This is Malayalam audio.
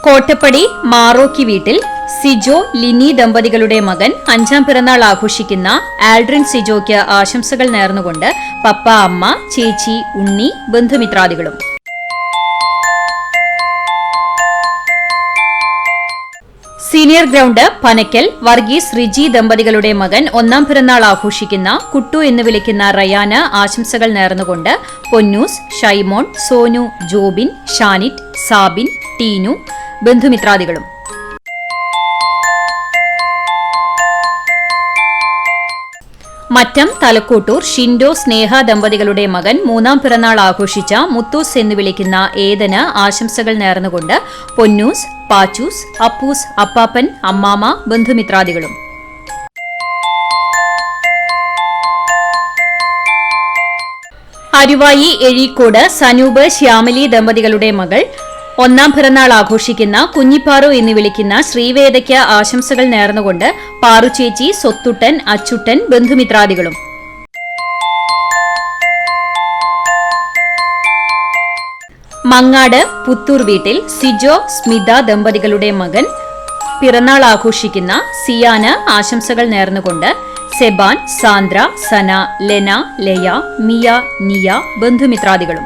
കോട്ടപ്പടി മാറോക്കി വീട്ടിൽ സിജോ ലിനി ദമ്പതികളുടെ മകൻ 5ാം പിറന്നാൾ ആഘോഷിക്കുന്ന ആൽഡ്രിൻ സിജോയ്ക്ക് ആശംസകൾ നേർന്നുകൊണ്ട് പപ്പ, അമ്മ, ചേച്ചി, ഉണ്ണി, ബന്ധുമിത്രാദികളും. സീനിയർ ഗ്രൗണ്ട് പനക്കൽ വർഗീസ് റിജി ദമ്പതികളുടെ മകൻ 1ാം പിറന്നാൾ ആഘോഷിക്കുന്ന കുട്ടു എന്ന് വിളിക്കുന്ന റയാന് ആശംസകൾ നേർന്നുകൊണ്ട് പൊന്നൂസ്, ഷൈമോൻ, സോനു, ജോബിൻ, ഷാനിറ്റ്, സാബിൻ, ടീനു, ബന്ധുമിത്രാദികളും. മറ്റം തലക്കോട്ടൂർ ഷിൻഡോ സ്നേഹ ദമ്പതികളുടെ മകൻ 3ാം പിറന്നാൾ ആഘോഷിച്ച മുത്തൂസ് എന്ന് വിളിക്കുന്ന ഏതന് ആശംസകൾ നേർന്നുകൊണ്ട് പൊന്നൂസ്, പാച്ചൂസ്, അപ്പൂസ്, അപ്പാപ്പൻ, അമ്മാമ, ബന്ധുമിത്രാദികളും. അരുവായി എഴീക്കോട് സനൂപ് ശ്യാമലി ദമ്പതികളുടെ മകൾ 1ാം പിറന്നാൾ ആഘോഷിക്കുന്ന കുഞ്ഞിപ്പാറു എന്ന് വിളിക്കുന്ന ശ്രീവേദയ്ക്ക് ആശംസകൾ നേർന്നുകൊണ്ട് പാറുചേച്ചി, സ്വത്തുട്ടൻ, അച്ചുട്ടൻ, ബന്ധുമിത്രാദികളും. മങ്ങാട് പുത്തൂർ വീട്ടിൽ സിജോ സ്മിത ദമ്പതികളുടെ മകൻ പിറന്നാൾ ആഘോഷിക്കുന്ന സിയാന് ആശംസകൾ നേർന്നുകൊണ്ട് സെബാൻ, സാന്ദ്ര, സന, ലെന, ലയ, മിയ, നിയ, ബന്ധുമിത്രാദികളും.